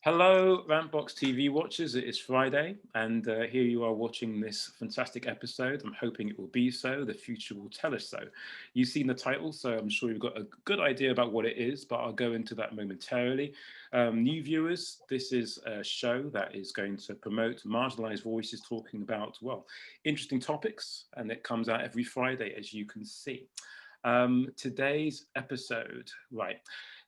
Hello, RantboxTV watchers. It is Friday, and here you are watching this fantastic episode. I'm hoping it will be so. The future will tell us so. You've seen the title, so I'm sure you've got a good idea about what it is, but I'll go into that momentarily. New viewers, this is a show that is going to promote marginalized voices talking about, well, interesting topics, and it comes out every Friday, as you can see. Today's episode, right.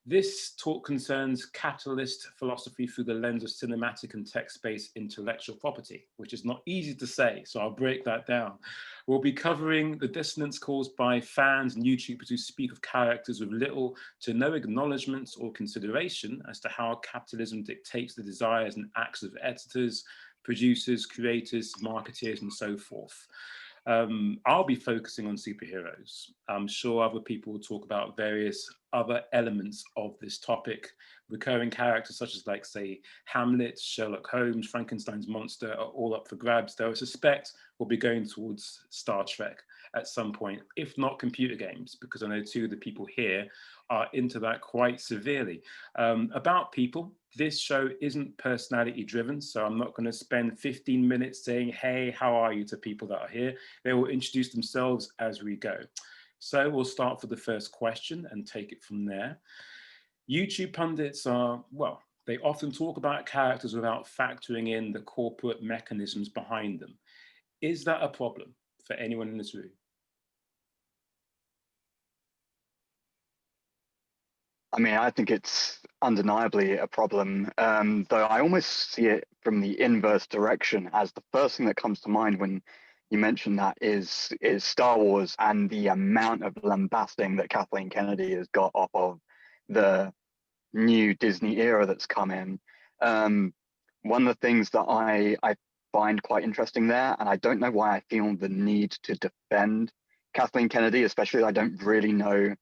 This talk concerns capitalist philosophy through the lens of cinematic and text-based intellectual property, which is not easy to say, so I'll break that down. We'll be covering the dissonance caused by fans and YouTubers who speak of characters with little to no acknowledgement or consideration as to how capitalism dictates the desires and acts of editors, producers, creators, marketeers, and so forth. I'll be focusing on superheroes. I'm sure other people will talk about various other elements of this topic. Recurring characters such as, like, say, Hamlet, Sherlock Holmes, Frankenstein's monster are all up for grabs, though I suspect we'll be going towards Star Trek at some point, if not computer games, because I know two of the people here are into that quite severely. About people, this show isn't personality driven, so I'm not going to spend 15 minutes saying, hey, how are you to people that are here. They will introduce themselves as we go. So we'll start for the first question and take it from there. YouTube pundits are, well, they often talk about characters without factoring in the corporate mechanisms behind them. Is that a problem for anyone in this room? I mean, I think it's undeniably a problem, though I almost see it from the inverse direction, as the first thing that comes to mind when you mention that is Star Wars and the amount of lambasting that Kathleen Kennedy has got off of the new Disney era that's come in. One of the things that I find quite interesting there, and I don't know why I feel the need to defend Kathleen Kennedy, especially I don't really know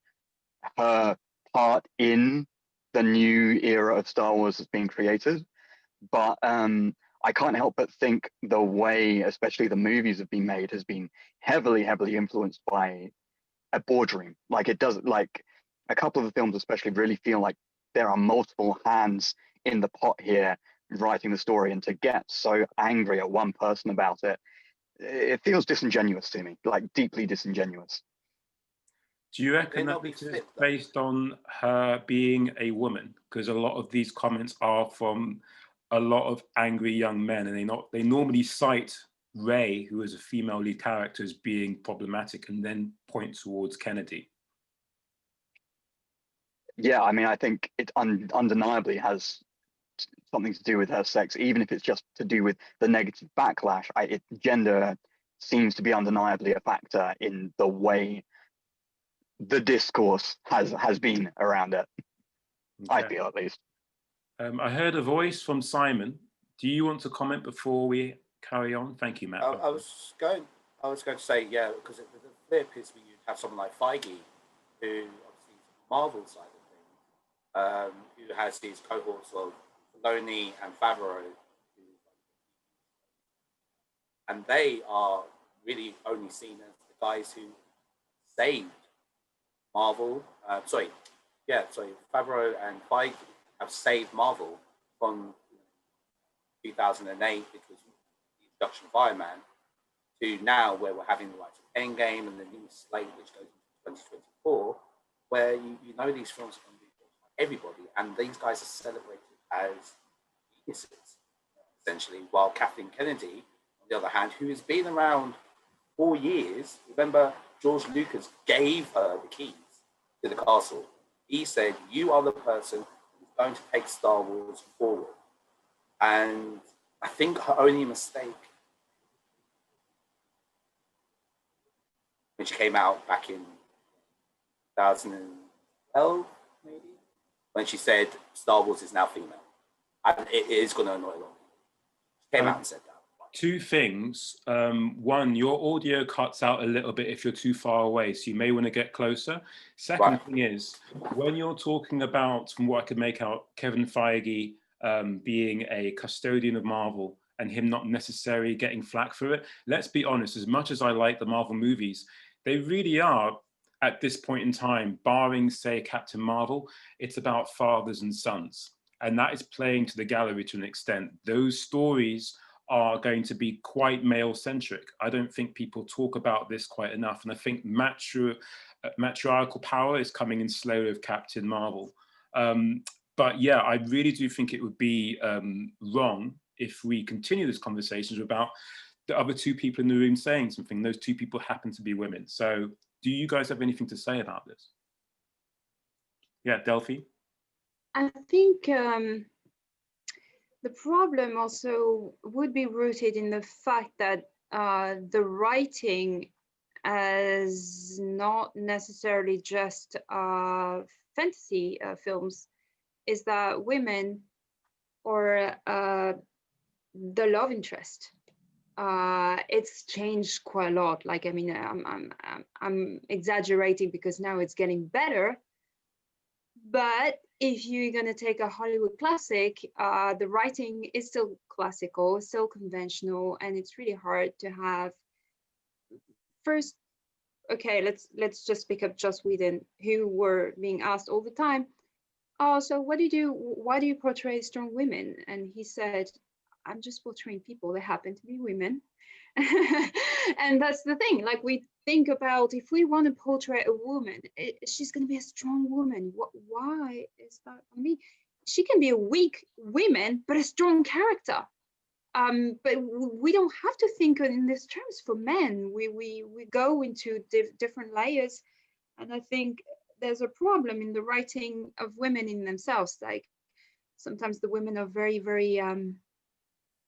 her part in the new era of Star Wars that's being created, but I can't help but think the way, especially the movies have been made, has been heavily influenced by a boardroom. Like, it does, like a couple of the films especially really feel like there are multiple hands in the pot here writing the story, and to get so angry at one person about it, it feels disingenuous to me, like deeply disingenuous. Do you reckon that this is based on her being a woman? Because a lot of these comments are from a lot of angry young men, and they normally cite Rey, who is a female lead character, as being problematic, and then point towards Kennedy. Yeah, I mean, I think it undeniably has something to do with her sex, even if it's just to do with the negative backlash. Gender seems to be undeniably a factor in the way the discourse has been around it. Okay. I feel, at least. I heard a voice from Simon. Do you want to comment before we carry on? Thank you, Matt. I was going to say, yeah, because the flip is when you have someone like Feige, who obviously is the Marvel side of things, who has these cohorts of Filoni and Favreau, and they are really only seen as the guys who saved Marvel. Favreau and Feige have saved Marvel from 2008, which was the introduction of Iron Man, to now where we're having the likes of Endgame and the new slate, which goes into 2024, where you know these films are going to be by everybody, and these guys are celebrated as geniuses, essentially, while Kathleen Kennedy, on the other hand, who has been around 4 years, remember, George Lucas gave her the keys to the castle. He said, you are the person who's going to take Star Wars forward. And I think her only mistake, when she came out back in 2012, maybe, when she said Star Wars is now female. And it is going to annoy a lot of people. She came out and said that. Two things. One, your audio cuts out a little bit if you're too far away, so you may want to get closer. Second thing is, when you're talking about, from what I could make out, Kevin Feige being a custodian of Marvel and him not necessarily getting flack for it, let's be honest, as much as I like the Marvel movies, they really are, at this point in time, barring, say, Captain Marvel, it's about fathers and sons. and that is playing to the gallery to an extent. Those stories are going to be quite male-centric. I don't think people talk about this quite enough, and I think matriarchal power is coming in slowly with Captain Marvel. But yeah, I really do think it would be wrong if we continue this conversation without the other two people in the room saying something. Those two people happen to be women. So do you guys have anything to say about this? Yeah, Delphine? I think the problem also would be rooted in the fact that the writing is not necessarily just fantasy films, is that women or the love interest. It's changed quite a lot. Like, I mean, I'm exaggerating because now it's getting better. But if you're going to take a Hollywood classic, the writing is still classical, still conventional, and it's really hard to have. First, okay, let's just pick up Joss Whedon, who were being asked all the time, oh, so what do you do? Why do you portray strong women? And he said, I'm just portraying people. They happen to be women. And that's the thing. Like, we think about, if we want to portray a woman, she's going to be a strong woman. Why is that? I mean, she can be a weak woman, but a strong character. But we don't have to think in these terms for men. We go into different layers, and I think there's a problem in the writing of women in themselves. Like, sometimes the women are very,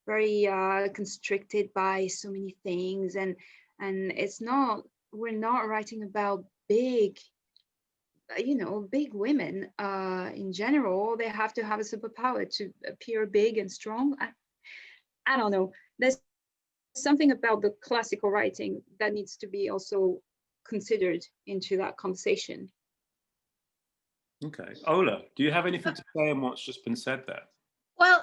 very constricted by so many things, and it's not, we're not writing about big women in general. They have to have a superpower to appear big and strong. I don't know, there's something about the classical writing that needs to be also considered into that conversation. Okay, Ola, do you have anything to say on what's just been said there? Well,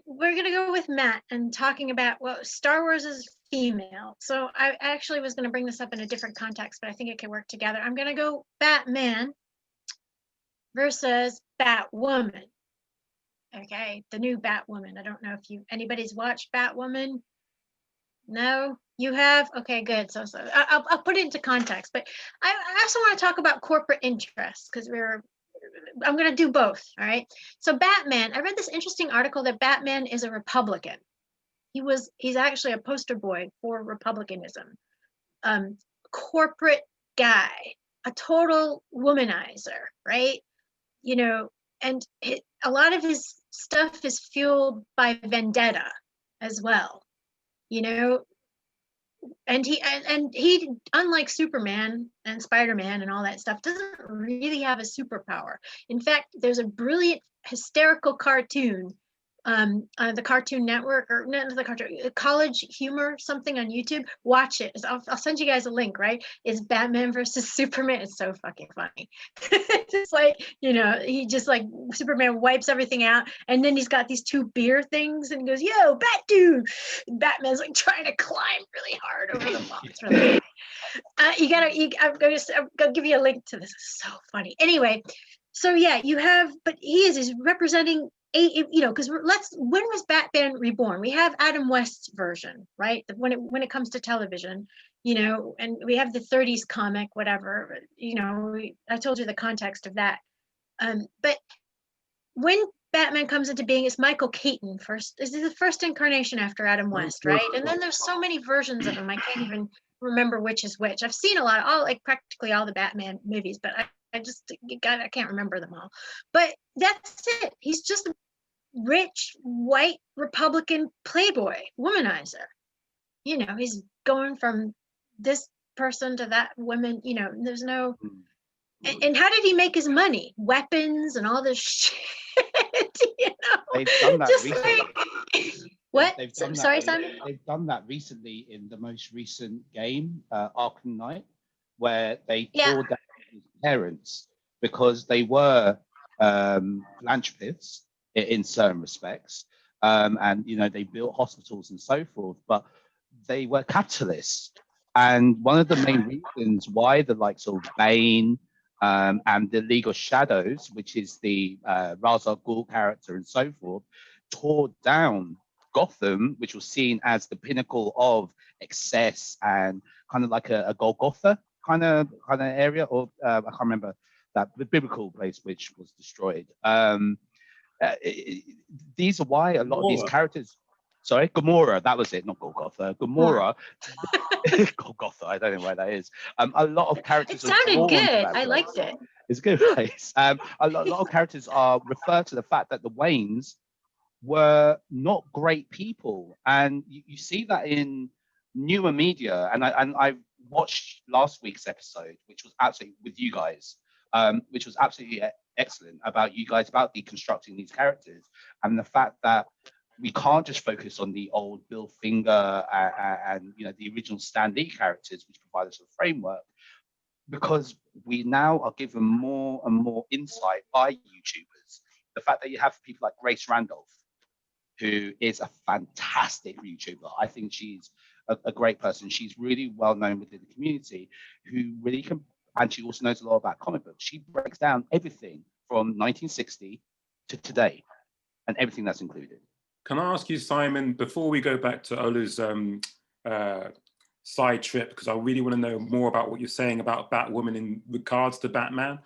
we're gonna go with Matt and talking about, well, Star Wars is female. So I actually was gonna bring this up in a different context, but I think it can work together. I'm gonna go Batman versus Batwoman. Okay, the new Batwoman. I don't know if anybody's watched Batwoman. No, you have? Okay, good. So I'll put it into context, but I also want to talk about corporate interests, because I'm going to do both. All right. So Batman, I read this interesting article that Batman is a Republican. He's actually a poster boy for Republicanism. Corporate guy, a total womanizer, right? And a lot of his stuff is fueled by vendetta as well, and he, unlike Superman and Spider-Man and all that stuff, doesn't really have a superpower. In fact, there's a brilliant hysterical cartoon on the Cartoon Network, or not the cartoon, College Humor something on YouTube. Watch it. I'll send you guys a link. Right? It's Batman versus Superman. It's so fucking funny. It's like, he just, like, Superman wipes everything out, and then he's got these two beer things and goes, "Yo, Bat dude!" And Batman's like trying to climb really hard over the wall. It's really funny. I'm gonna give you a link to this. It's so funny. Anyway, so yeah, but he's representing because when was Batman reborn? We have Adam West's version, right? When it comes to television, and we have the 30s comic, whatever, I told you the context of that. But when Batman comes into being, it's Michael Keaton first. This is the first incarnation after Adam West, right? And then there's so many versions of him, I can't even remember which is which. I've seen practically all the Batman movies, but I can't remember them all. But that's it. He's just a rich white Republican playboy womanizer. He's going from this person to that woman. There's no. And how did he make his money? Weapons and all this shit. They've done that recently. What? Sorry, Simon? They've done that recently in the most recent game, Arkham Knight, where they tore down his parents because they were philanthropists in certain respects, and they built hospitals and so forth, but they were capitalists. And one of the main reasons why the likes of Bane and the League of Shadows, which is the Ra's al Ghul character and so forth, tore down Gotham, which was seen as the pinnacle of excess and kind of like a Golgotha kind of area, or I can't remember that, the biblical place which was destroyed. These are why a lot of these characters. Sorry, Gomorrah, that was it, not Golgotha. Gomorrah, Golgotha, I don't know where that is. A lot of characters. It sounded good. I liked it. It's a good place. A lot of characters are refer to the fact that the Waynes were not great people, and you see that in newer media. And I watched last week's episode, which was absolutely with you guys, which was absolutely excellent about you guys, about deconstructing these characters and the fact that we can't just focus on the old Bill Finger and the original Stan Lee characters, which provide us a framework, because we now are given more and more insight by YouTubers. The fact that you have people like Grace Randolph, who is a fantastic YouTuber. I think she's a great person. She's really well known within the community, who really can, and she also knows a lot about comic books. She breaks down everything from 1960 to today and everything that's included. Can I ask you, Simon, before we go back to Ola's side trip, because I really want to know more about what you're saying about Batwoman in regards to Batman.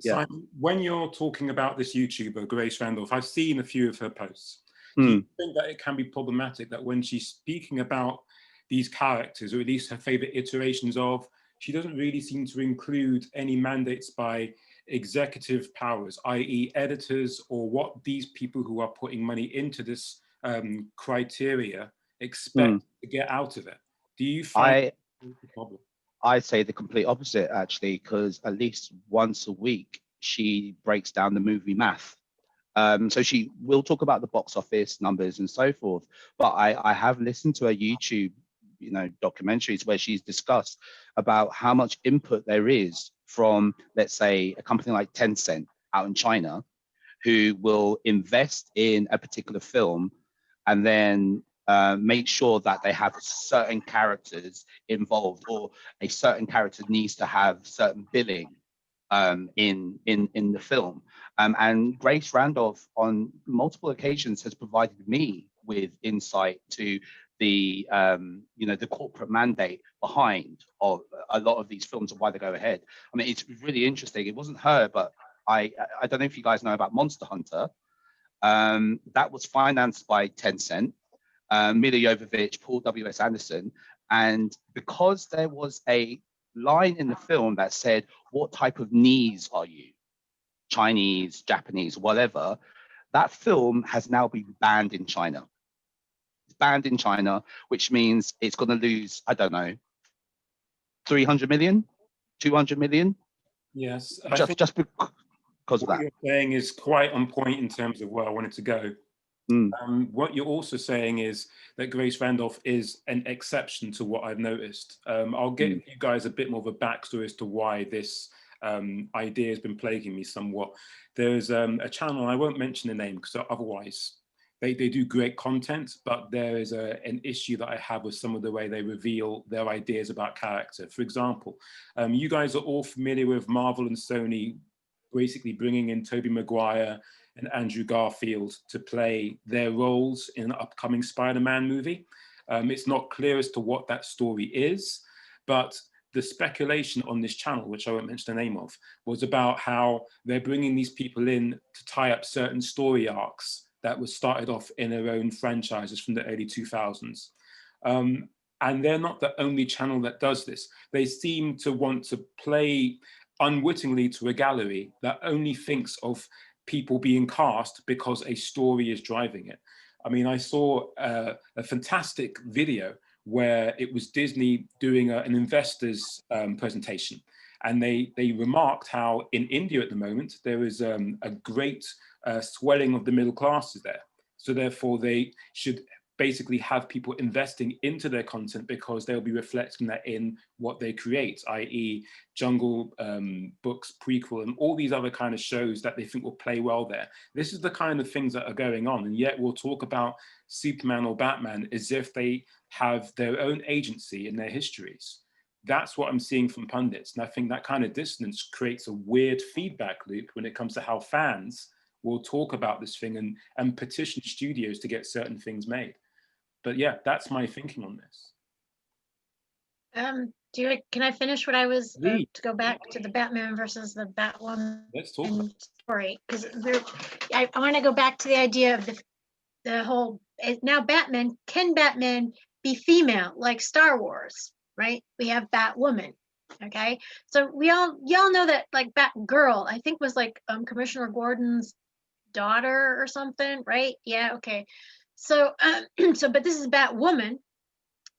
Yeah. Simon, when you're talking about this YouTuber, Grace Randolph, I've seen a few of her posts. Do you think that it can be problematic that when she's speaking about these characters, or at least her favorite iterations of, she doesn't really seem to include any mandates by executive powers, i.e. editors, or what these people who are putting money into this criteria expect to get out of it? Do you find the problem? I say the complete opposite, actually, because at least once a week, she breaks down the movie math. So she will talk about the box office numbers and so forth, but I have listened to her YouTube documentaries where she's discussed about how much input there is from, let's say, a company like Tencent out in China, who will invest in a particular film and then make sure that they have certain characters involved, or a certain character needs to have certain billing in the film. And Grace Randolph on multiple occasions has provided me with insight to the the corporate mandate behind of a lot of these films and why they go ahead. I mean, it's really interesting. It wasn't her, but I don't know if you guys know about Monster Hunter. That was financed by Tencent, Mila Jovovich, Paul W.S. Anderson, and because there was a line in the film that said, "What type of knees are you? Chinese, Japanese, whatever." That film has now been banned in China. Banned in China, which means it's going to lose, I don't know, 300 million, 200 million. Yes, just because of that. What you're saying is quite on point in terms of where I wanted to go. What you're also saying is that Grace Randolph is an exception to what I've noticed. I'll get you guys a bit more of a backstory as to why this idea has been plaguing me somewhat. There's a channel, I won't mention the name because otherwise they do great content, but there is an issue that I have with some of the way they reveal their ideas about character. For example, you guys are all familiar with Marvel and Sony basically bringing in Tobey Maguire and Andrew Garfield to play their roles in an upcoming Spider-Man movie. It's not clear as to what that story is, but the speculation on this channel, which I won't mention the name of, was about how they're bringing these people in to tie up certain story arcs that was started off in their own franchises from the early 2000s. And they're not the only channel that does this. They seem to want to play unwittingly to a gallery that only thinks of people being cast because a story is driving it. I mean, I saw a fantastic video where it was Disney doing an investors presentation. And they remarked how in India at the moment, there is a great swelling of the middle classes there. So therefore they should basically have people investing into their content because they'll be reflecting that in what they create, i.e. Jungle Books prequel and all these other kind of shows that they think will play well there. This is the kind of things that are going on. And yet we'll talk about Superman or Batman as if they have their own agency in their histories. That's what I'm seeing from pundits. And I think that kind of dissonance creates a weird feedback loop when it comes to how fans will talk about this thing and petition studios to get certain things made. But yeah, that's my thinking on this. Can I finish what I was Please. to go back to the Batman versus the Batwoman Let's talk about story? Because I want to go back to the idea of the whole, now can Batman be female like Star Wars, right? We have Batwoman, okay? So y'all know that like Batgirl, I think was like Commissioner Gordon's daughter or something, right? Yeah, okay. So but this is Batwoman,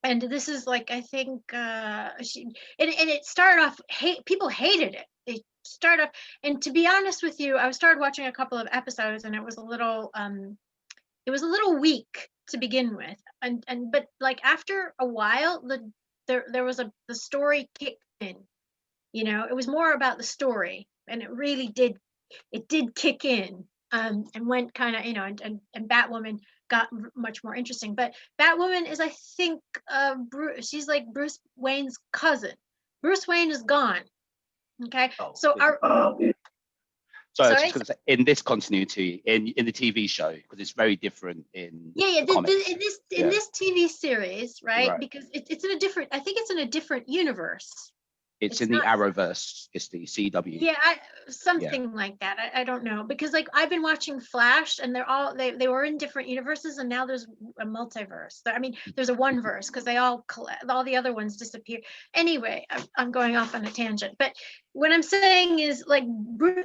and this is like, I think it started off, people hated it. They started off, and to be honest with you, I started watching a couple of episodes and it was a little weak to begin with, but like after a while there was the story kicked in. It was more about the story, and it really did kick in, and went kind of, and Batwoman got much more interesting. But Batwoman is, I think, she's like Bruce Wayne's cousin. Bruce Wayne is gone. Okay, so So I was just going to say, in this continuity, in the TV show, because it's very different in in this TV series, right? Right. Because it's in a different, I think it's in a different universe. It's in the Arrowverse. It's the CW. Yeah, something like that. I don't know, because like I've been watching Flash, and they were in different universes, and now there's a multiverse. I mean, there's a one verse because all the other ones disappear. Anyway, I'm going off on a tangent, but what I'm saying is like,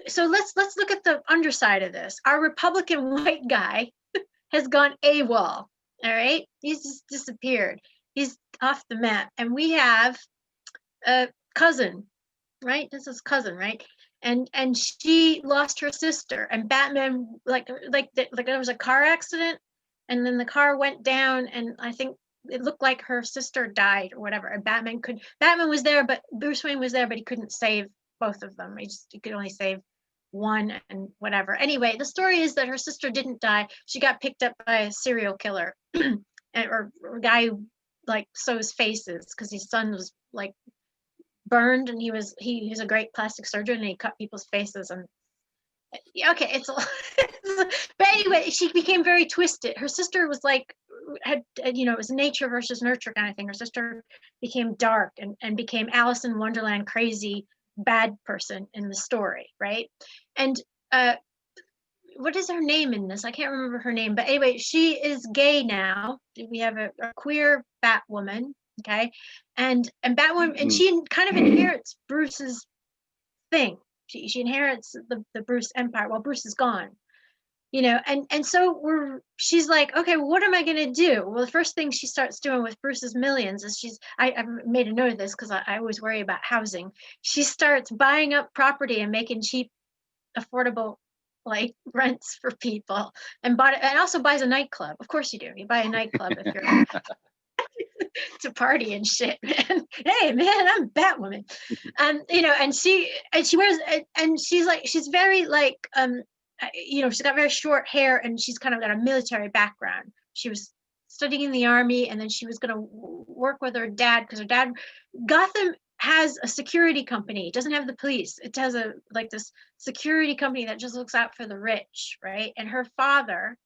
so let's look at the underside of this. Our Republican white guy has gone AWOL. All right, he's just disappeared. He's off the map, and we have a cousin, right? This is cousin, right? And she lost her sister, and Batman like there was a car accident, and then the car went down, and I think it looked like her sister died or whatever. And Batman was there, but Bruce Wayne was there, but he couldn't save both of them. He could only save one and whatever. Anyway, the story is that her sister didn't die. She got picked up by a serial killer or a guy who like sews faces, because his son was like burned, and he was a great plastic surgeon, and he cut people's faces. And okay, it's a but anyway, she became very twisted. Her sister was like, it was nature versus nurture kind of thing. Her sister became dark and became Alice in Wonderland crazy bad person in the story, right? And what is her name in this? I can't remember her name, but anyway, she is gay now. We have a queer Batwoman. Okay, and Batwoman, and she kind of inherits Bruce's thing. She inherits the Bruce empire while Bruce is gone, and so she's like, okay, well, what am I gonna do? Well, the first thing she starts doing with Bruce's millions is I've made a note of this because I always worry about housing. She starts buying up property and making cheap, affordable like rents for people, and also buys a nightclub. Of course you do. You buy a nightclub if you're to party and shit, man. Hey man, I'm Batwoman. And she wears, and she's very like she's got very short hair, and she's kind of got a military background. She was studying in the army, and then she was going to work with her dad, because her dad, Gotham has a security company. It doesn't have the police. It has this security company that just looks out for the rich, right? And her father,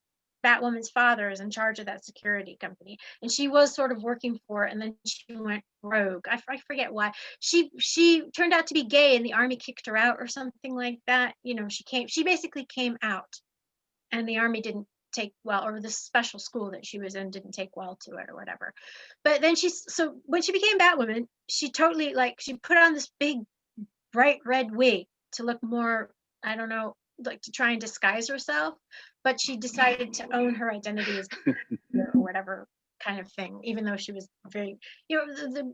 Batwoman's father, is in charge of that security company, and she was sort of working for it, and then she went rogue. I forget why. She turned out to be gay, and the army kicked her out or something like that. She basically came out, and the army didn't take well, or the special school that she was in didn't take well to it or whatever. But then so when she became Batwoman, she totally she put on this big bright red wig to look more, I don't know, like to try and disguise herself, but she decided to own her identity as or whatever kind of thing, even though she was very,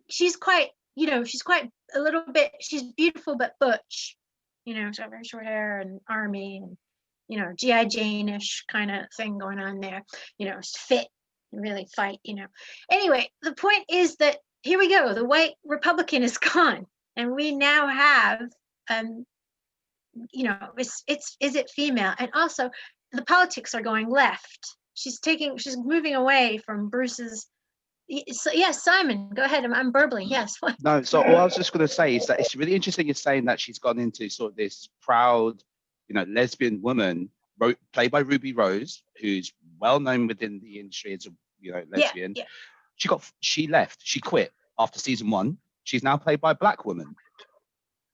she's quite a little bit, she's beautiful but butch, she's got very short hair and army and G.I. Jane-ish kind of thing going on there, fit and really fight, Anyway, the point is that here we go, the white Republican is gone, and we now have is it female? And also the politics are going left. She's moving away from Bruce's So, yes, Simon, go ahead. I'm burbling. Yes. No, so all I was just going to say is that it's really interesting you're saying that she's gone into sort of this proud, lesbian woman, played by Ruby Rose, who's well known within the industry as a, lesbian. Yeah. She left. She quit after season 1. She's now played by a black woman.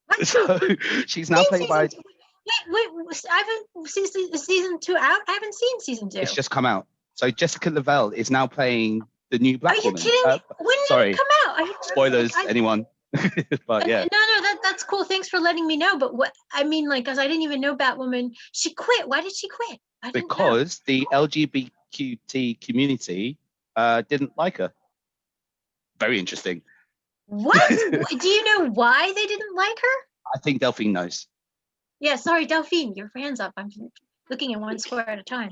What? So she's now played by. Wait, I haven't seen season 2 out. I haven't seen season 2. It's just come out. So Jessica Lavelle is now playing the new black woman. Are you kidding me? When did it come out? Spoilers, anyone? But yeah. No, that's cool. Thanks for letting me know. But what I mean, like, because I didn't even know Batwoman. She quit. Why did she quit? Because the LGBTQT community didn't like her. Very interesting. What? Do you know why they didn't like her? I think Delphine knows. Yeah, sorry, Delphine, your hands up. I'm looking at one square at a time.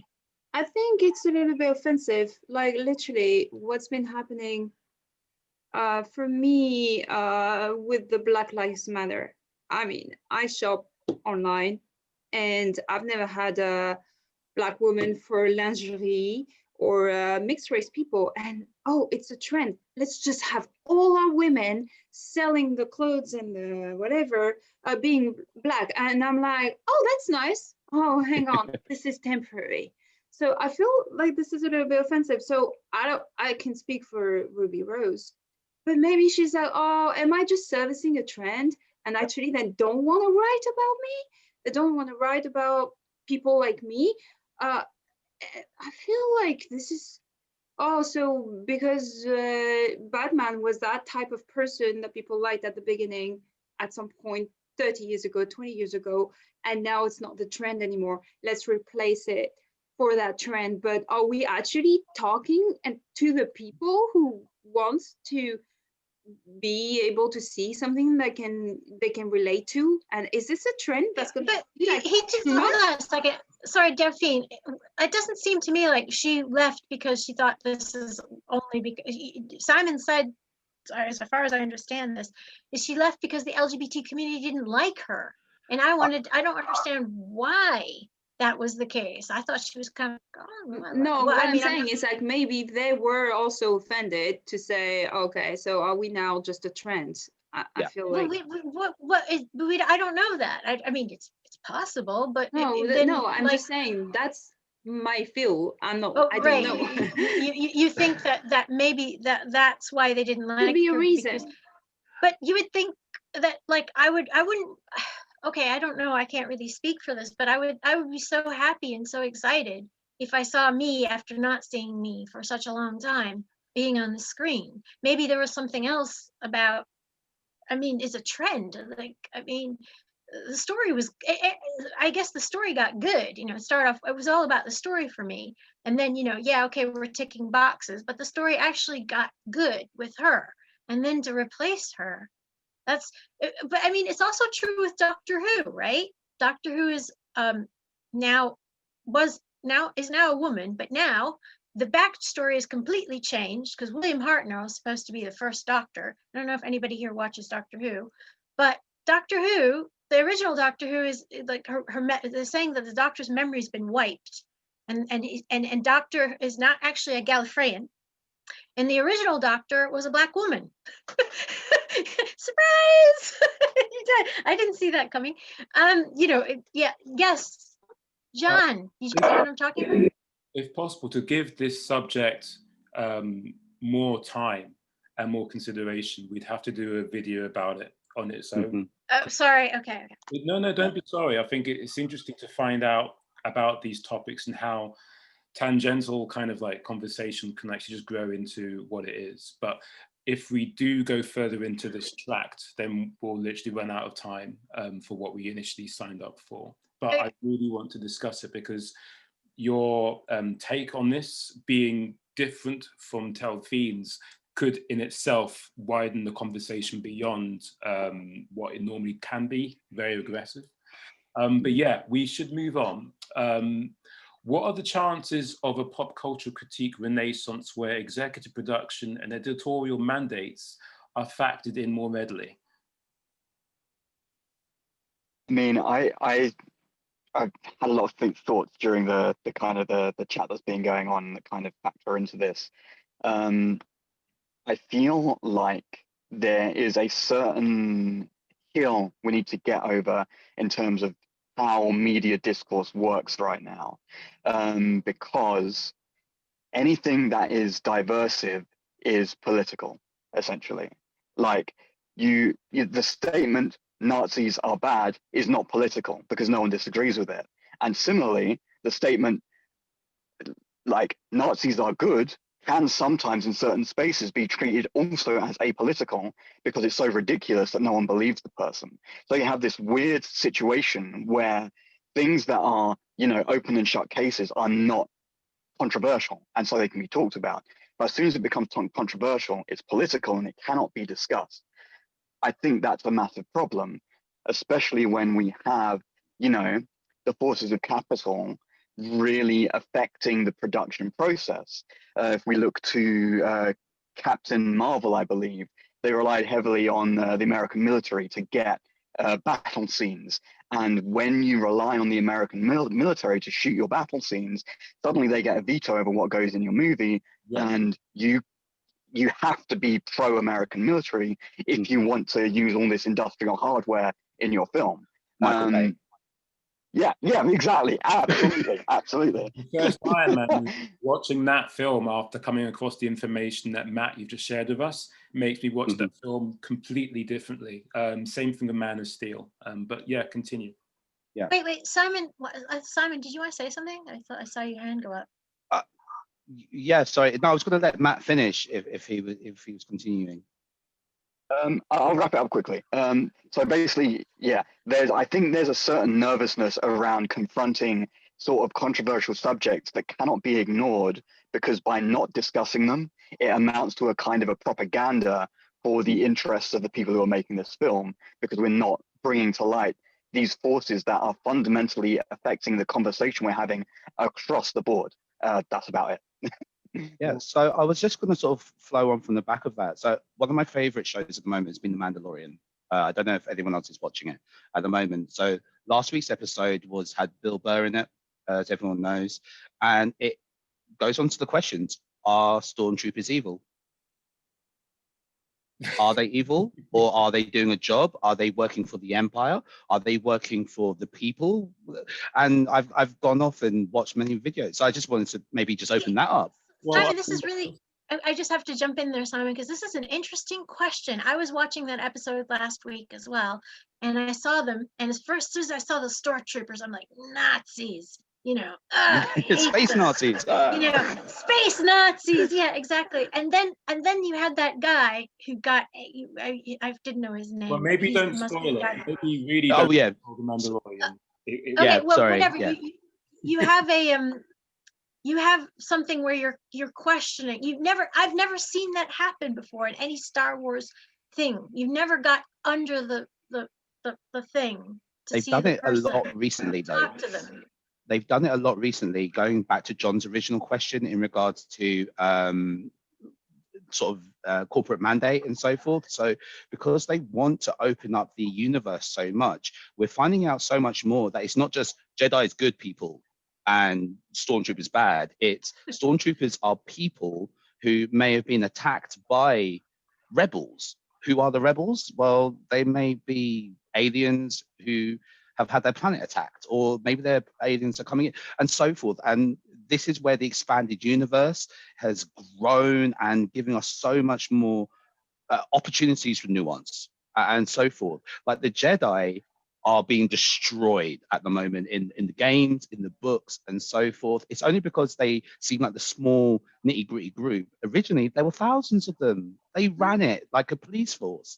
I think it's a little bit offensive. Like, literally, what's been happening for me with the Black Lives Matter. I mean, I shop online, and I've never had a black woman for lingerie or mixed race people, and it's a trend. Let's just have all our women selling the clothes and the whatever being black. And I'm like, oh, that's nice. Oh, hang on, this is temporary. So I feel like this is a little bit offensive. So I can speak for Ruby Rose, but maybe she's like, oh, am I just servicing a trend? And actually they don't want to write about me. They don't want to write about people like me. I feel like this is also because Batman was that type of person that people liked at the beginning, at some point 30 years ago, 20 years ago, and now it's not the trend anymore. Let's replace it for that trend. But are we actually talking to the people who wants to be able to see something that they can relate to? And is this a trend that's going to be like, he just hold on a second. Sorry, Delphine, it doesn't seem to me like she left because she thought this is only because Simon said, as far as I understand this, is she left because the LGBT community didn't like her. And I don't understand why that was the case. I thought she was kind of what I'm saying is like maybe they were also offended to say, okay, so are we now just a trend? I feel like I don't know that. I mean it's possible, but I'm just saying that's my feel. I don't know. you think that maybe that's why they didn't like. Could be a reason. But you would think that like I wouldn't. Okay, I don't know. I can't really speak for this, but I would be so happy and so excited if I saw me after not seeing me for such a long time being on the screen. Maybe there was something else about. I mean, it's a trend. Like, I mean, the story was. I guess the story got good. It started off. It was all about the story for me, and then okay, we're ticking boxes, but the story actually got good with her, and then to replace her. But I mean, it's also true with Doctor Who, right? Doctor Who is now a woman, but now the backstory is completely changed because William Hartnell is supposed to be the first Doctor. I don't know if anybody here watches Doctor Who, but Doctor Who, the original Doctor Who, is like they're saying that the Doctor's memory's been wiped, and Doctor is not actually a Gallifreyan. And the original Doctor was a black woman. Surprise! I didn't see that coming. Yes. John, you know what I'm talking about? If possible, to give this subject more time and more consideration, we'd have to do a video about it on its own. Sorry. Okay. No, don't be sorry. I think it's interesting to find out about these topics and how tangential kind of like conversation can actually just grow into what it is. But if we do go further into this tract, then we'll literally run out of time for what we initially signed up for. But I really want to discuss it because your take on this being different from Delphine's could in itself widen the conversation beyond what it normally can be, very aggressive. But yeah, we should move on. What are the chances of a pop culture critique renaissance where executive production and editorial mandates are factored in more readily? I mean, I've had a lot of thoughts during the kind of the chat that's been going on that kind of factor into this. I feel like there is a certain hill we need to get over in terms of how media discourse works right now, because anything that is diversive is political, essentially. Like the statement Nazis are bad is not political because no one disagrees with it. And similarly, the statement like Nazis are good can sometimes in certain spaces be treated also as apolitical because it's so ridiculous that no one believes the person. So you have this weird situation where things that are, open and shut cases are not controversial, and so they can be talked about. But as soon as it becomes controversial, it's political and it cannot be discussed. I think that's a massive problem, especially when we have, the forces of capital really affecting the production process. If we look to Captain Marvel, I believe, they relied heavily on the American military to get battle scenes. And when you rely on the American military to shoot your battle scenes, suddenly they get a veto over what goes in your movie. Yeah. And you have to be pro-American military if you want to use all this industrial hardware in your film. Michael Bay. Yeah, exactly. Absolutely, absolutely. The first Iron Man, watching that film after coming across the information that Matt, you've just shared with us, makes me watch that film completely differently. Same thing with Man of Steel. But yeah, continue. Yeah. Wait, Simon. Simon, did you want to say something? I thought I saw your hand go up. Yeah, sorry. No, I was going to let Matt finish if he was continuing. I'll wrap it up quickly. So basically, yeah, I think there's a certain nervousness around confronting sort of controversial subjects that cannot be ignored, because by not discussing them, it amounts to a kind of a propaganda for the interests of the people who are making this film, because we're not bringing to light these forces that are fundamentally affecting the conversation we're having across the board. That's about it. Yeah, so I was just going to sort of flow on from the back of that. So one of my favorite shows at the moment has been The Mandalorian. I don't know if anyone else is watching it at the moment. So last week's episode had Bill Burr in it, as everyone knows, and it goes on to the questions: are stormtroopers evil? Are they evil, or are they doing a job? Are they working for the Empire? Are they working for the people? And I've gone off and watched many videos. So I just wanted to maybe just open that up. Simon, this is really, I just have to jump in there, Simon, because this is an interesting question. I was watching that episode last week as well, and I saw them, and as soon as I saw the stormtroopers, I'm like, Nazis, space Nazis, space Nazis, yeah, exactly. And then you had that guy who got, I didn't know his name. Well, maybe don't spoil it. Maybe really don't spoil the Mandalorian. Okay, well, sorry, whatever. Yeah. You have you have something where you're questioning. I've never seen that happen before in any Star Wars thing. You've never got under the thing to They've see done the it a person, lot recently, though. talk to them. They've done it a lot recently, going back to John's original question in regards to sort of corporate mandate and so forth. So because they want to open up the universe so much, we're finding out so much more that it's not just Jedi's good people and stormtroopers bad. It's stormtroopers are people who may have been attacked by rebels. Who are the rebels? Well, they may be aliens who have had their planet attacked, or maybe their aliens are coming in, and so forth. And this is where the expanded universe has grown and giving us so much more opportunities for nuance and so forth. Like the Jedi are being destroyed at the moment in the games, in the books, and so forth. It's only because they seem like the small nitty-gritty group. Originally, there were thousands of them. They ran it like a police force.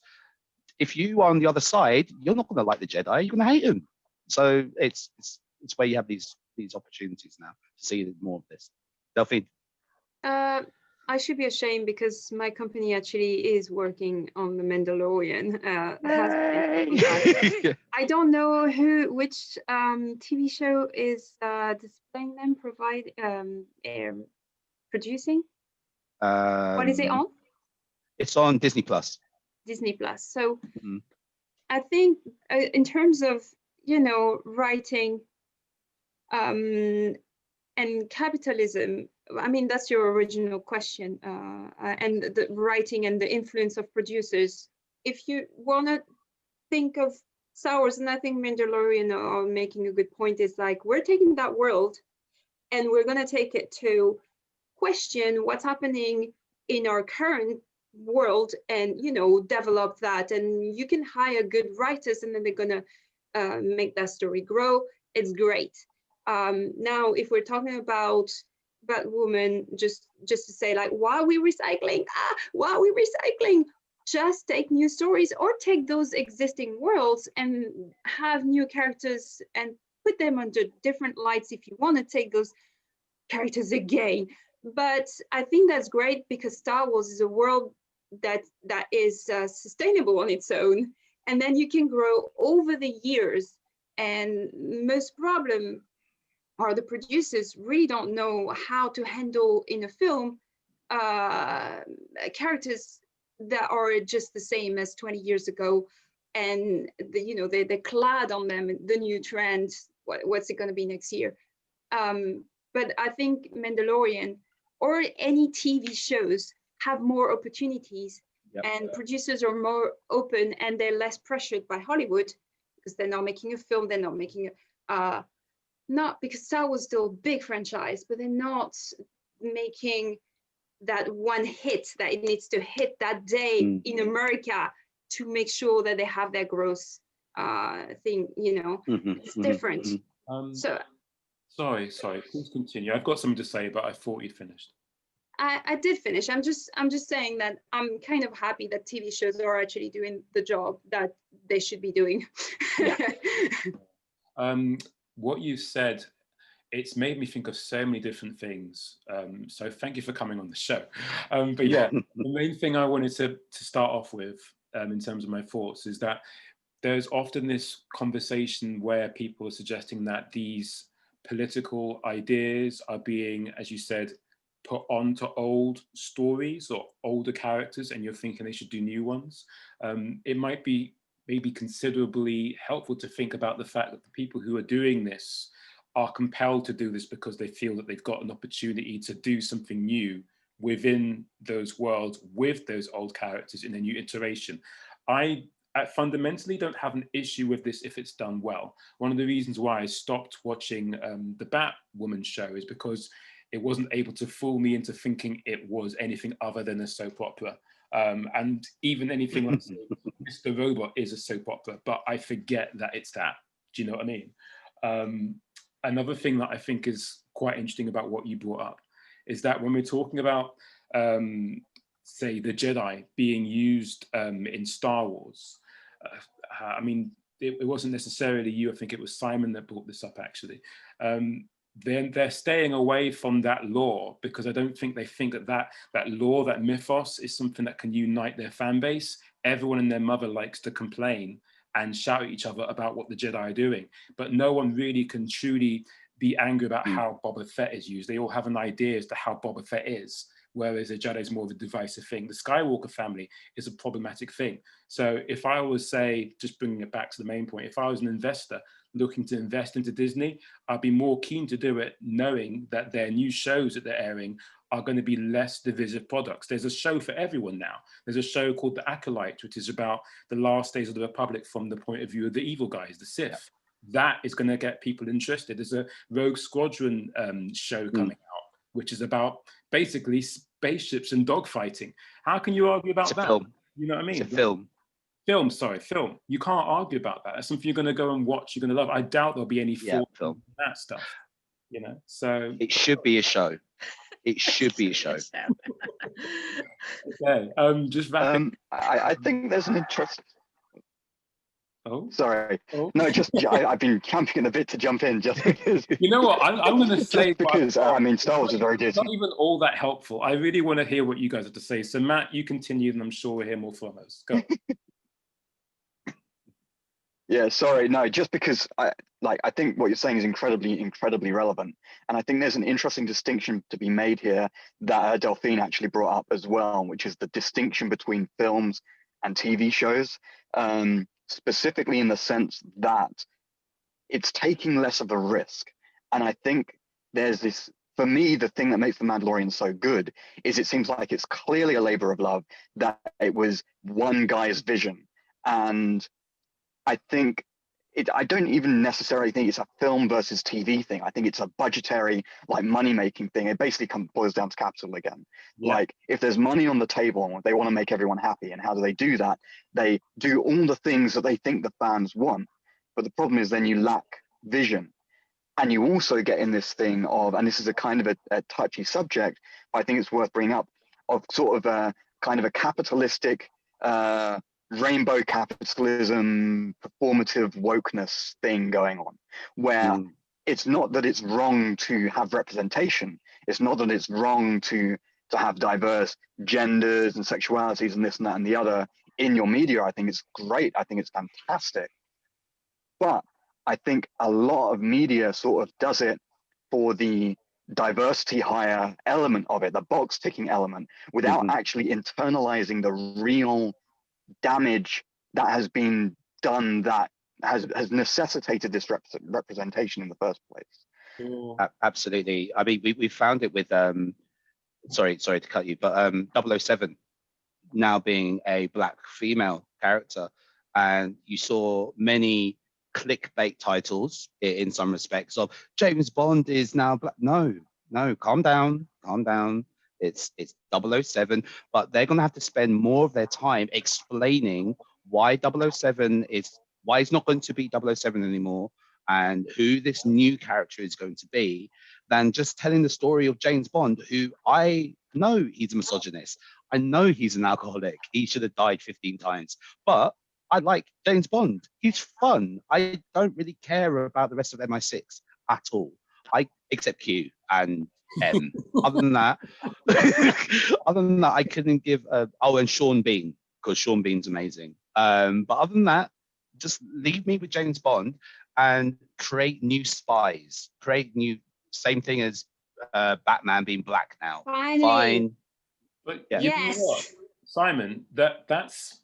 If you are on the other side, you're not going to like the Jedi. You're going to hate them. So it's where you have these opportunities now to see more of this. Delphine? I should be ashamed because my company actually is working on The Mandalorian. I don't know which TV show is displaying them, producing. What is it on? It's on Disney Plus. Disney Plus. So I think in terms of writing and capitalism, I mean, that's your original question, and the writing and the influence of producers. If you want to think of Star Wars, and I think Mandalorian are making a good point, is like, we're taking that world and we're going to take it to question what's happening in our current world and, you know, develop that. And you can hire good writers and then they're going to make that story grow. It's great. Now, if we're talking about Batwoman, just to say, like, why are we recycling? Why are we recycling? Just take new stories, or take those existing worlds and have new characters and put them under different lights if you want to take those characters again. But I think that's great, because Star Wars is a world that is sustainable on its own, and then you can grow over the years. And most problem are the producers really don't know how to handle in a film characters that are just the same as 20 years ago, and you know, they're clad on them the new trend. What's it going to be next year? But I think Mandalorian or any TV shows have more opportunities. Yep. And producers are more open, and they're less pressured by Hollywood, because they're not making a film, they're not making a not because Star Wars is still a big franchise, but they're not making that one hit that it needs to hit that day in America to make sure that they have their gross thing, you know. It's different. So sorry, please continue. I've got something to say, but I thought you'd finished. I did finish. I'm just saying that I'm kind of happy that TV shows are actually doing the job that they should be doing. What you said, it's made me think of so many different things. So thank you for coming on the show. But yeah, the main thing I wanted to start off with in terms of my thoughts is that there's often this conversation where people are suggesting that these political ideas are being, as you said, put onto old stories or older characters, and you're thinking they should do new ones. It might be maybe considerably helpful to think about the fact that the people who are doing this are compelled to do this because they feel that they've got an opportunity to do something new within those worlds with those old characters in a new iteration. I fundamentally don't have an issue with this if it's done well. One of the reasons why I stopped watching the Batwoman show is because it wasn't able to fool me into thinking it was anything other than a soap opera. And even anything like Mr. Robot is a soap opera, but I forget that it's that. Do you know what I mean? Another thing that I think is quite interesting about what you brought up is that when we're talking about, say, the Jedi being used in Star Wars, I mean, it wasn't necessarily you, I think it was Simon that brought this up actually. Then they're staying away from that lore because I don't think they think that lore, that mythos is something that can unite their fan base. Everyone and their mother likes to complain and shout at each other about what the Jedi are doing, but no one really can truly be angry about how Boba Fett is used. They all have an idea as to how Boba Fett is, whereas a Jedi is more of a divisive thing. The Skywalker family is a problematic thing. So if I was, say, just bringing it back to the main point, if I was an investor looking to invest into Disney, I'd be more keen to do it knowing that their new shows that they're airing are going to be less divisive products. There's a show for everyone now. There's a show called The Acolyte, which is about the last days of the Republic from the point of view of the evil guys, the Sith. That is going to get people interested. There's a Rogue Squadron show coming out, which is about basically spaceships and dogfighting. How can you argue about that? Film. You know what I mean? It's a film. Film. You can't argue about that. That's something you're going to go and watch. You're going to love. I doubt there'll be any film that stuff. You know, so it should be a show. It should be a show. Okay. Just wrapping. I think there's an interest. Oh, sorry. Oh. No, just I've been camping a bit to jump in just because. You know what? I'm going to say because I mean, Star Wars is very not even all that helpful. I really want to hear what you guys have to say. So Matt, you continue, and I'm sure we'll hear more from us. Go. Yeah, sorry. No, just because I think what you're saying is incredibly relevant, and I think there's an interesting distinction to be made here that Delphine actually brought up as well, which is the distinction between films and TV shows. Specifically in the sense that it's taking less of a risk. And I think there's this for me, the thing that makes The Mandalorian so good is it seems like it's clearly a labor of love, that it was one guy's vision. And I think I don't even necessarily think it's a film versus TV thing. I think it's a budgetary, like, money-making thing. It basically boils down to capital again. Yeah. Like, if there's money on the table and they want to make everyone happy, and how do they do that? They do all the things that they think the fans want. But the problem is then you lack vision. And you also get in this thing of, and this is a kind of a touchy subject, but I think it's worth bringing up, of sort of a kind of a capitalistic, rainbow capitalism, performative wokeness thing going on, where it's not that it's wrong to have representation. It's not that it's wrong to have diverse genders and sexualities and this and that and the other in your media. I think it's great. I think it's fantastic. But I think a lot of media sort of does it for the diversity hire element of it, the box ticking element, without actually internalizing the real damage that has been done, that has necessitated this representation in the first place. Absolutely. I mean, we found it with sorry to cut you, but 007 now being a black female character, and you saw many clickbait titles in some respects of James Bond is now black. No, calm down. It's 007, but they're going to have to spend more of their time explaining why 007 is, why he's not going to be 007 anymore, and who this new character is going to be, than just telling the story of James Bond, who I know he's a misogynist. I know he's an alcoholic. He should have died 15 times. But I like James Bond. He's fun. I don't really care about the rest of MI6 at all. Except Q and M. Other than that, I couldn't give and Sean Bean, because Sean Bean's amazing. But other than that, just leave me with James Bond and create new spies. Create new, same thing as Batman being black now. Fine. But yeah. You know what, Simon, that's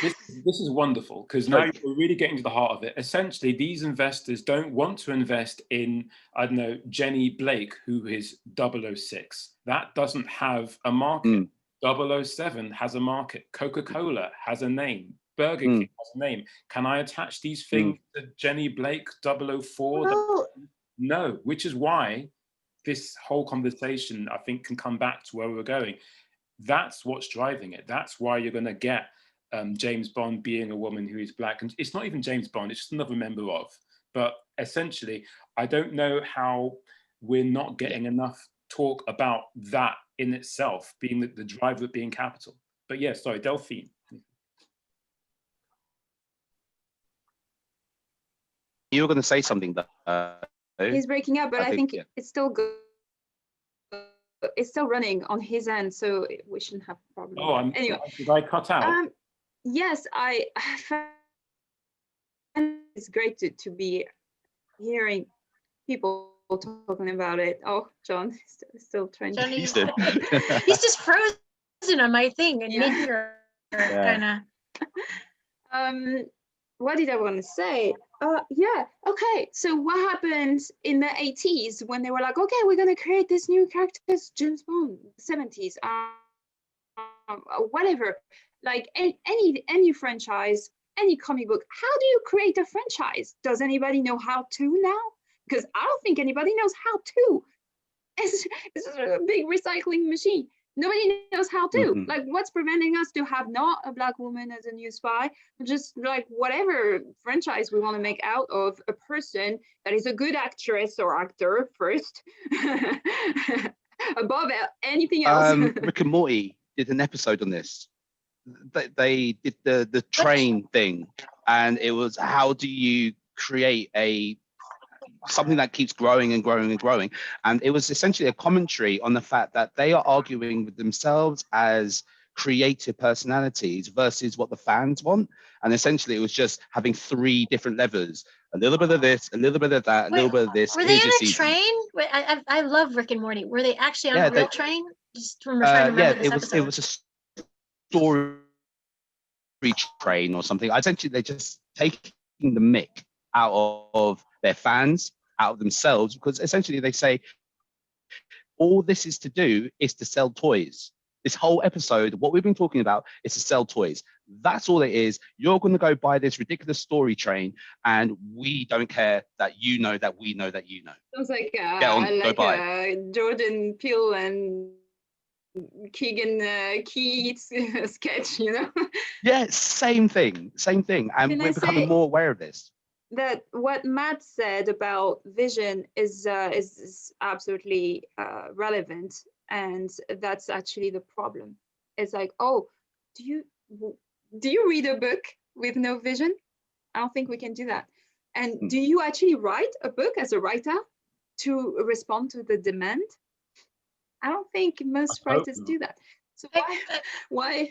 this is wonderful, because now you're really getting to the heart of it. Essentially, these investors don't want to invest in, I don't know, Jenny Blake, who is 006. That doesn't have a market. 007 has a market. Coca-Cola has a name. Burger King has a name. Can I attach these things to Jenny Blake 004? No, which is why this whole conversation, I think, can come back to where we're going. That's what's driving it. That's why you're going to get James Bond being a woman who is black. And it's not even James Bond, it's just another member of. But essentially, I don't know how we're not getting enough talk about that in itself, being the driver of being capital. But yeah, sorry, Delphine. You were going to say something that he's breaking up, but I think it's still good. It's still running on his end, so we shouldn't have a problem. Oh, anyway, did I cut out? Yes, I find it's great to be hearing people talking about it. Oh, John is still trying to. He's just frozen on my thing and made her kind of. What did I want to say? Okay. So what happened in the 80s when they were like, okay, we're gonna create this new character, James Bond, 70s, whatever. Like any franchise, any comic book. How do you create a franchise? Does anybody know how to now? Because I don't think anybody knows how to. This is a big recycling machine. Nobody knows how to. Like, what's preventing us to have not a black woman as a new spy, just like whatever franchise we want to make out of a person that is a good actress or actor first, above anything else. Rick and Morty did an episode on this. They did the train thing, and it was, how do you create something that keeps growing and growing and growing. And it was essentially a commentary on the fact that they are arguing with themselves as creative personalities versus what the fans want. And essentially it was just having 3 different levers, a little bit of this, a little bit of that, a little bit of this. Were they on a train? Wait, I love Rick and Morty. Were they actually on a real train? Just from trying to remember this episode. It was a story train or something. Essentially, they're just taking the mick out of their fans, out of themselves, because essentially they say All this is to do is to sell toys. This whole episode, what we've been talking about is to sell toys. That's all it is. You're going to go buy this ridiculous story train, and we don't care that you know that we know that you know. Sounds like Get on, go buy. a Jordan Peele and Keegan Keats sketch, you know? Yeah, same thing. And Can we're I becoming say more aware of this. that what Matt said about vision is absolutely relevant, and that's actually the problem. It's like, oh, do you read a book with no vision? I don't think we can do that. And do you actually write a book as a writer to respond to the demand? I don't think most writers do that. So why?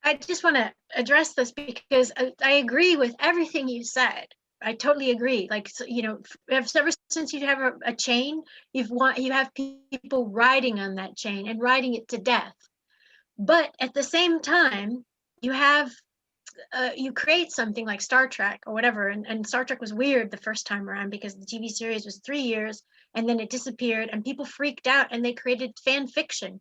I just want to address this because I agree with everything you said. I totally agree. Like, so, you know, ever since you have a chain, you have people riding on that chain and riding it to death. But at the same time, you have you create something like Star Trek or whatever, and Star Trek was weird the first time around because the TV series was 3 years and then it disappeared and people freaked out and they created fan fiction.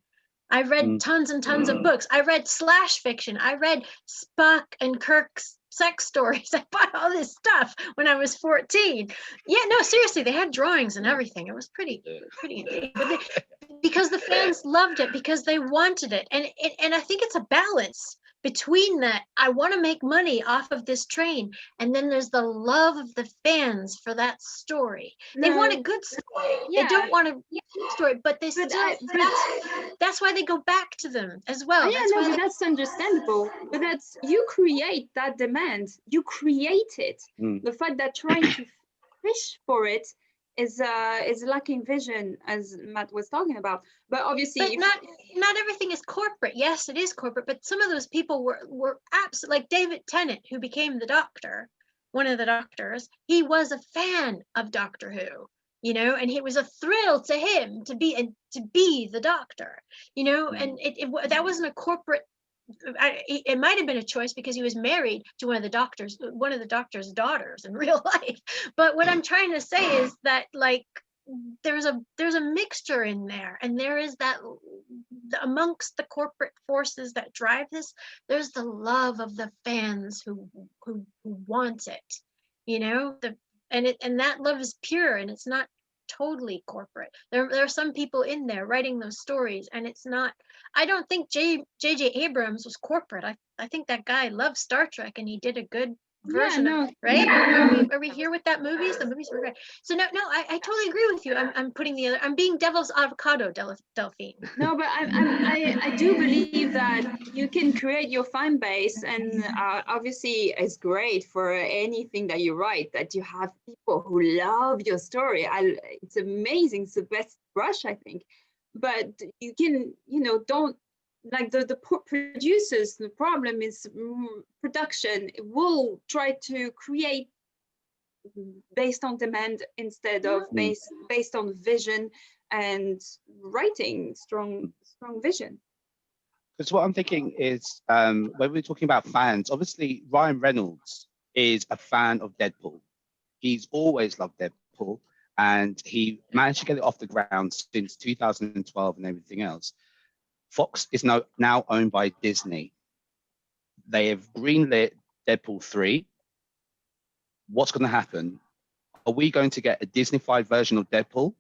I read tons and tons of books. I read slash fiction. I read Spock and Kirk's sex stories. I bought all this stuff when I was 14. Yeah, no, seriously, they had drawings and everything. It was pretty insane. But because the fans loved it, because they wanted it. And I think it's a balance between that. I want to make money off of this train, and then there's the love of the fans for that story. They want a good story. Yeah. They don't want a story, but they still that's why they go back to them as well. That's understandable. But that's, you create that demand. You create it. The fact that trying to fish for it is lacking vision, as Matt was talking about. But obviously, but not everything is corporate. Yes, it is corporate, but some of those people were absolutely, like David Tennant, who became the Doctor, one of the Doctors. He was a fan of Doctor Who, you know, and it was a thrill to him to be the Doctor, you know, and that wasn't a corporate. It might have been a choice because he was married to one of the Doctor's daughters in real life. But what I'm trying to say is that, like, there's a mixture in there, and there is that amongst the corporate forces that drive this, there's the love of the fans who want it, you know, and that love is pure, and it's not totally corporate. There are some people in there writing those stories, and it's not. I don't think J.J. Abrams was corporate. I think that guy loved Star Trek, and he did a good version of it, right? Are we here with that movies? The movies were great. So no, I totally agree with you. I'm being devil's avocado, Delphine. No, but I do believe that you can create your fan base, and obviously it's great for anything that you write, that you have people who love your story. It's amazing. It's the best brush, I think. But you can, you know, don't, like the producers, the problem is production will try to create based on demand instead of based on vision and writing strong vision. Because what I'm thinking is, when we're talking about fans, obviously Ryan Reynolds is a fan of Deadpool. He's always loved Deadpool, and he managed to get it off the ground since 2012 and everything else. Fox is now owned by Disney. They have greenlit Deadpool 3. What's going to happen? Are we going to get a Disney-fied version of Deadpool,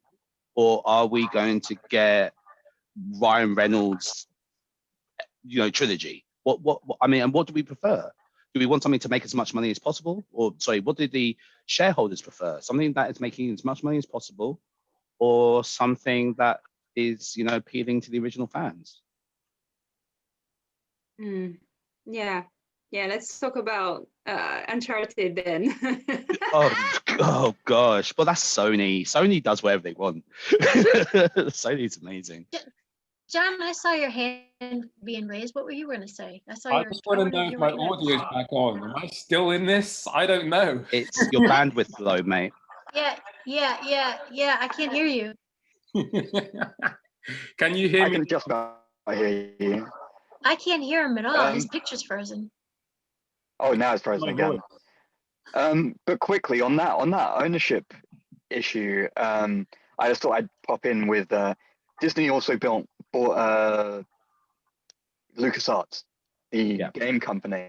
or are we going to get Ryan Reynolds, you know, trilogy? What I mean, and what do we prefer? Do we want something to make as much money as possible, or sorry, what do the shareholders prefer? Something that is making as much money as possible, or something that is, you know, appealing to the original fans? Yeah, let's talk about Uncharted then. oh gosh, well, that's Sony does whatever they want. Sony's amazing. John, I saw your hand being raised. What were you going to say? I just want to know if my audio is back on. Am I still in this? I don't know. It's your bandwidth low, mate. Yeah. I can't hear you. Can you hear me? I can just about hear you. I can't hear him at all. His picture's frozen. Oh, now it's frozen again. But quickly on that ownership issue, I just thought I'd pop in with Disney also bought LucasArts, the game company,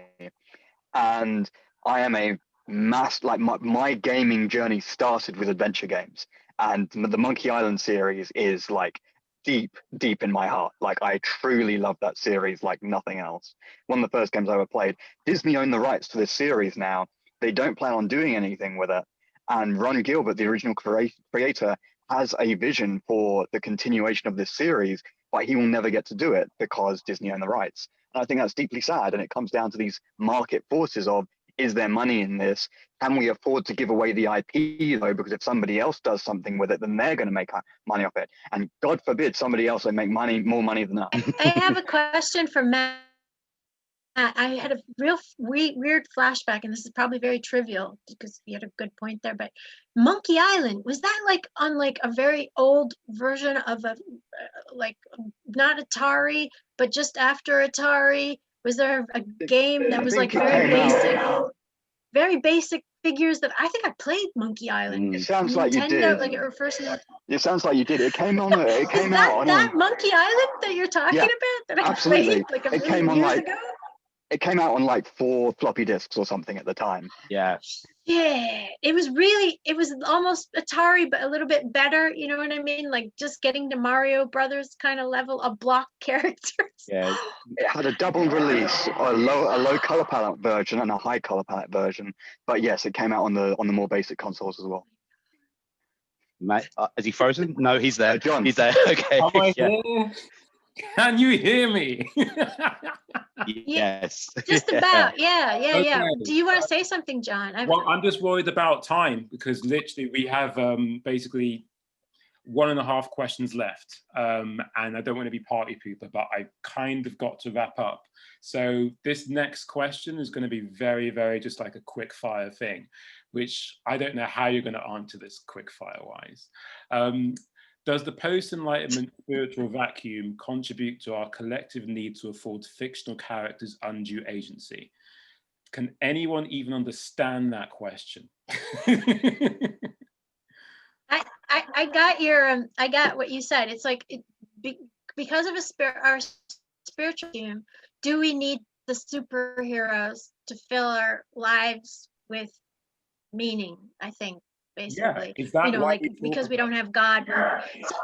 and I am a my gaming journey started with adventure games, and the Monkey Island series is like deep in my heart. Like, I truly love that series like nothing else. One of the first games I ever played. Disney own the rights to this series now. They don't plan on doing anything with it, and Ron Gilbert, the original creator, has a vision for the continuation of this series, but he will never get to do it because Disney own the rights. And I think that's deeply sad. And it comes down to these market forces of, is there money in this? Can we afford to give away the IP though? Because if somebody else does something with it, then they're going to make money off it. And God forbid somebody else will make more money than us. I have a question for Matt. I had a real weird flashback, and this is probably very trivial because you had a good point there, but Monkey Island, was that like on like a very old version of a like not Atari, but just after Atari? Was there a game that was like very basic figures that I think I played Monkey Island? It sounds like you did. Like it refers to. It sounds like you did. It came on. It came out on that Monkey Island that you're talking about that I played like a million years ago. It came out on like 4 floppy disks or something at the time. Yeah. Yeah, it was almost Atari, but a little bit better. You know what I mean? Like just getting to Mario Brothers kind of level of block characters. Yeah. It had a double release, a low color palette version and a high color palette version. But yes, it came out on the more basic consoles as well. Matt, is he frozen? No, he's there. John. He's there. Okay. Am I here? Can you hear me? Yes. Just about. Yeah. Okay. Do you want to say something, John? Well, I'm just worried about time because literally we have basically 1.5 questions left, and I don't want to be party pooper, but I kind of got to wrap up. So this next question is going to be very, very just like a quick fire thing, which I don't know how you're going to answer this quick fire wise. Does the post-Enlightenment spiritual vacuum contribute to our collective need to afford fictional characters undue agency? Can anyone even understand that question? I got your I got what you said. It's like because of our spiritual vacuum, do we need the superheroes to fill our lives with meaning? I think. Basically, yeah, is that like because we don't have God. So,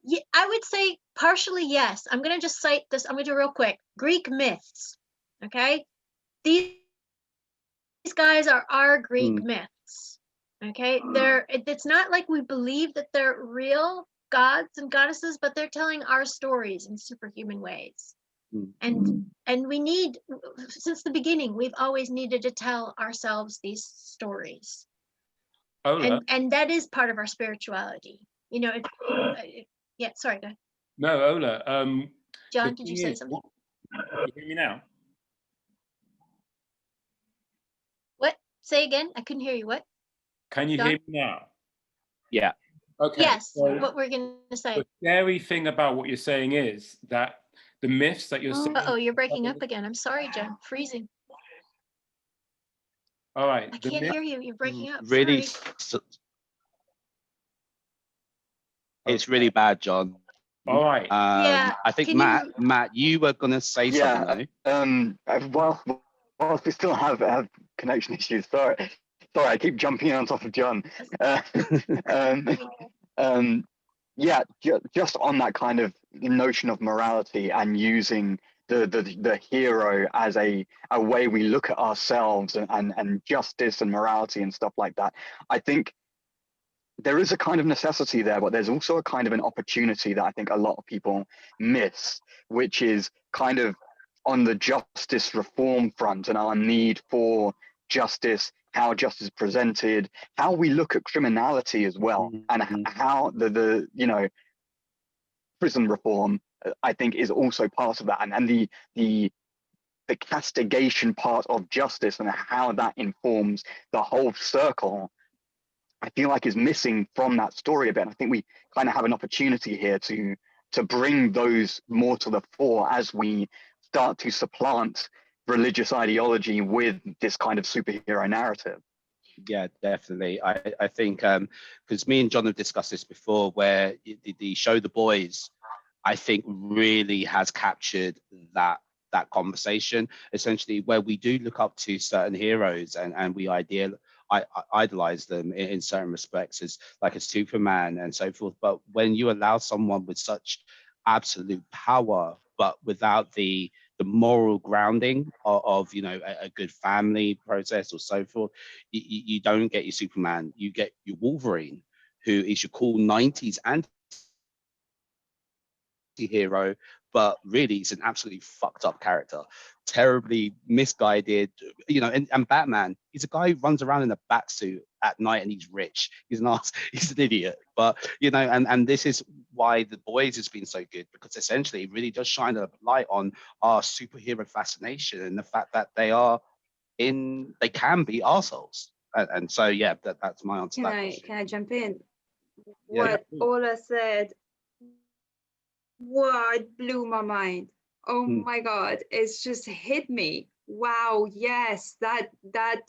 yeah, I would say partially yes. I'm gonna just cite this. I'm gonna do real quick. Greek myths. Okay, these guys are our Greek myths. Okay, it's not like we believe that they're real gods and goddesses, but they're telling our stories in superhuman ways. And we need, since the beginning, we've always needed to tell ourselves these stories. And that is part of our spirituality. You know, yeah, sorry, go ahead. No, Ola. John, did you say something? You hear me now? What? Say again? I couldn't hear you. What? Can you John? hear me now? Yeah. Okay. Yes, So what we're going to say. the scary thing about what you're saying is that the myths that you're saying... Uh-oh, you're breaking up again. I'm sorry, John. Freezing. All right. I can't hear you. You're breaking up. Really, sorry. it's really bad, John. All right. Yeah. I think Matt, you were gonna say something. Well, we still have connection issues. Sorry, I keep jumping on top of John. Yeah, just on that kind of notion of morality and using the hero as a way we look at ourselves and justice and morality and stuff like that. I think there is a kind of necessity there, but there's also a kind of an opportunity that I think a lot of people miss, which is kind of on the justice reform front and our need for justice, how justice is presented, how we look at criminality as well, and how the prison reform, I think, is also part of that, and the castigation part of justice and how that informs the whole circle, I feel like is missing from that story a bit. I think we kind of have an opportunity here to bring those more to the fore as we start to supplant religious ideology with this kind of superhero narrative. Yeah, definitely. I think because me and John have discussed this before, where the show The Boys, I think really has captured that conversation, essentially, where we do look up to certain heroes and we idolize them in certain respects, as like a Superman and so forth. But when you allow someone with such absolute power, but without the moral grounding of a good family process or so forth, you don't get your Superman. You get your Wolverine, who is your cool 90s anti-hero, but really it's an absolutely fucked up character, terribly misguided. And Batman, he's a guy who runs around in a bat suit at night and he's rich. He's not he's an idiot. But and this is why The Boys has been so good, because essentially it really does shine a light on our superhero fascination and the fact that they can be assholes. And so yeah, that's my answer to that question. Can I jump in? Yeah. What Ola said, what blew my mind. Oh my God, it's just hit me. Wow, yes, that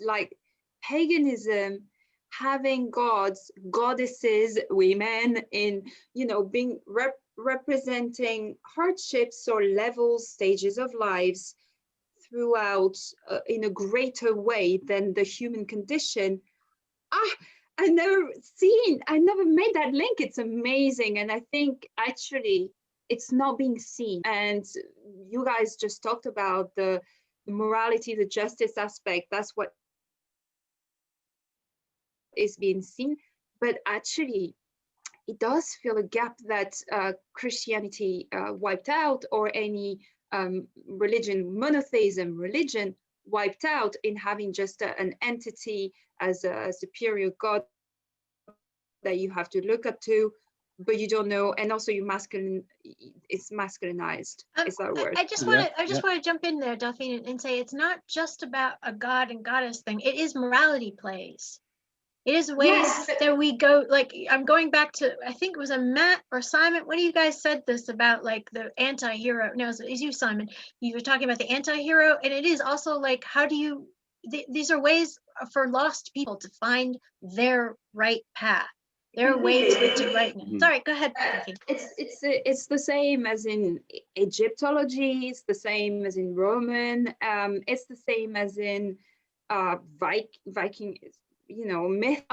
like paganism, having gods, goddesses, women in, being representing hardships or levels, stages of lives throughout in a greater way than the human condition. I never made that link. It's amazing. And I think actually it's not being seen. And you guys just talked about the morality, the justice aspect. That's what is being seen. But actually, it does fill a gap that Christianity wiped out, or any monotheism religion wiped out, in having just an entity as a superior god that you have to look up to, but you don't know, and also it's masculinized. Is that a word? I just want to jump in there, Delphine, and say it's not just about a god and goddess thing. It is morality plays. It is ways that we go, like, I'm going back to, I think it was a Matt or Simon. One of you guys said this about like the anti-hero. No, it's you, Simon. You were talking about the anti-hero, and it is also like, how do you, these are ways for lost people to find their right path, their way to rightness. Sorry, go ahead. It's the same as in Egyptology. It's the same as in Roman. It's the same as in Viking. Myth.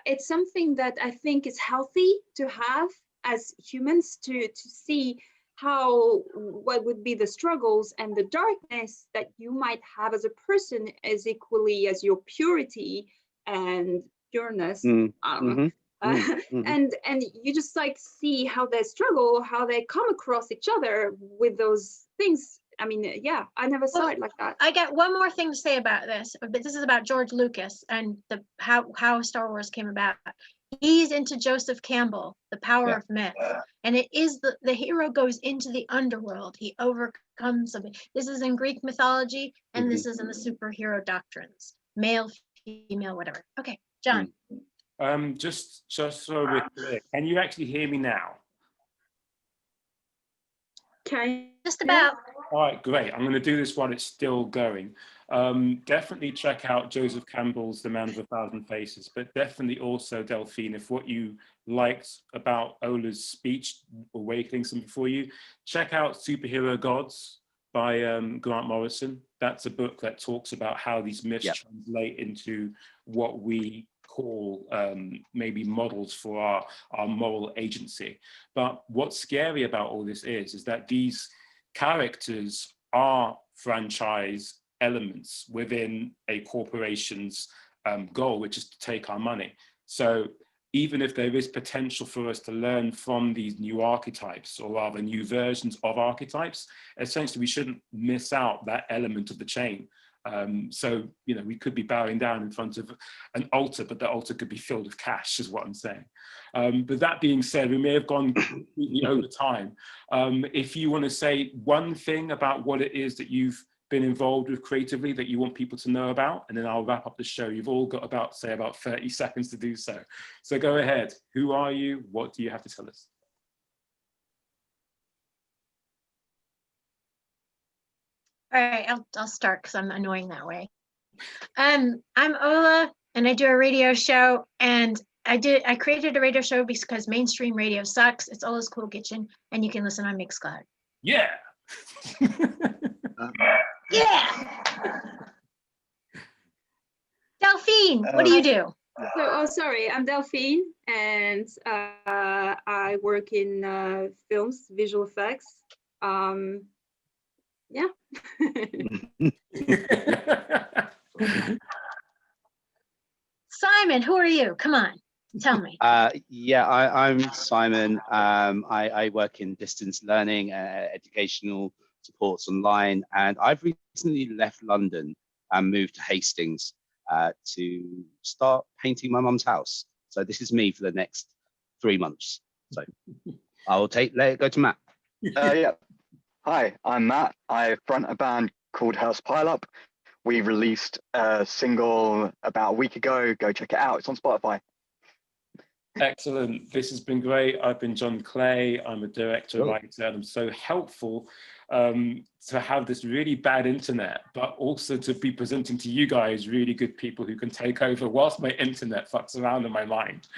It's something that I think is healthy to have as humans, to see what would be the struggles and the darkness that you might have as a person, as equally as your purity and pureness. And you just like see how they struggle, how they come across each other with those things. I mean, yeah, I never saw it like that. I got one more thing to say about this, but this is about George Lucas and how Star Wars came about. He's into Joseph Campbell, The Power of Myth. And it is the hero goes into the underworld. He overcomes something. This is in Greek mythology, and this is in the superhero doctrines. Male, female, whatever. Okay, John. Just so we're clear, can you actually hear me now? Okay. Just about. All right, great. I'm going to do this while it's still going. Definitely check out Joseph Campbell's The Man of a Thousand Faces, but definitely also, Delphine, if what you liked about Ola's speech awakening something for you, check out Superhero Gods by Grant Morrison. That's a book that talks about how these myths translate into what we call maybe models for our moral agency. But what's scary about all this is that these characters are franchise elements within a corporation's goal, which is to take our money. So even if there is potential for us to learn from these new archetypes, or rather new versions of archetypes, essentially we shouldn't miss out that element of the chain. So, we could be bowing down in front of an altar, but the altar could be filled with cash, is what I'm saying. But that being said, we may have gone completely over time. If you want to say one thing about what it is that you've been involved with creatively that you want people to know about, and then I'll wrap up the show. You've all got about 30 seconds to do so. So go ahead. Who are you? What do you have to tell us? All right, I'll start because I'm annoying that way. I'm Ola. and I do a radio show. And I created a radio show because mainstream radio sucks. It's always cool kitchen, and you can listen on Mixcloud. Yeah. Yeah. Delphine, what do you do? So, sorry, I'm Delphine, and I work in films, visual effects. Yeah. Simon, who are you? Come on, tell me. Yeah, I'm Simon. I work in distance learning, educational supports online, and I've recently left London and moved to Hastings to start painting my mum's house. So this is me for the next 3 months. So I'll let it go to Matt. Yeah. Hi, I'm Matt. I front a band called Hearst Pileup. We released a single about a week ago. Go check it out. It's on Spotify. Excellent. This has been great. I've been John Clay. I'm a director, writer, and I'm so helpful to have this really bad internet, but also to be presenting to you guys really good people who can take over whilst my internet fucks around in my mind.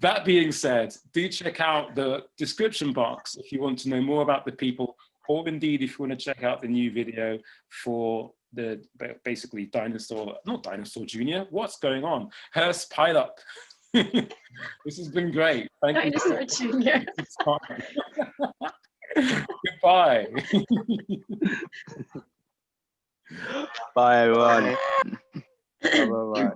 That being said, do check out the description box if you want to know more about the people, or indeed if you want to check out the new video for the basically not Dinosaur Jr. What's going on? Hearst Pileup. This has been great. Thank you. Dinosaur Jr. Goodbye. Bye, everyone. Bye.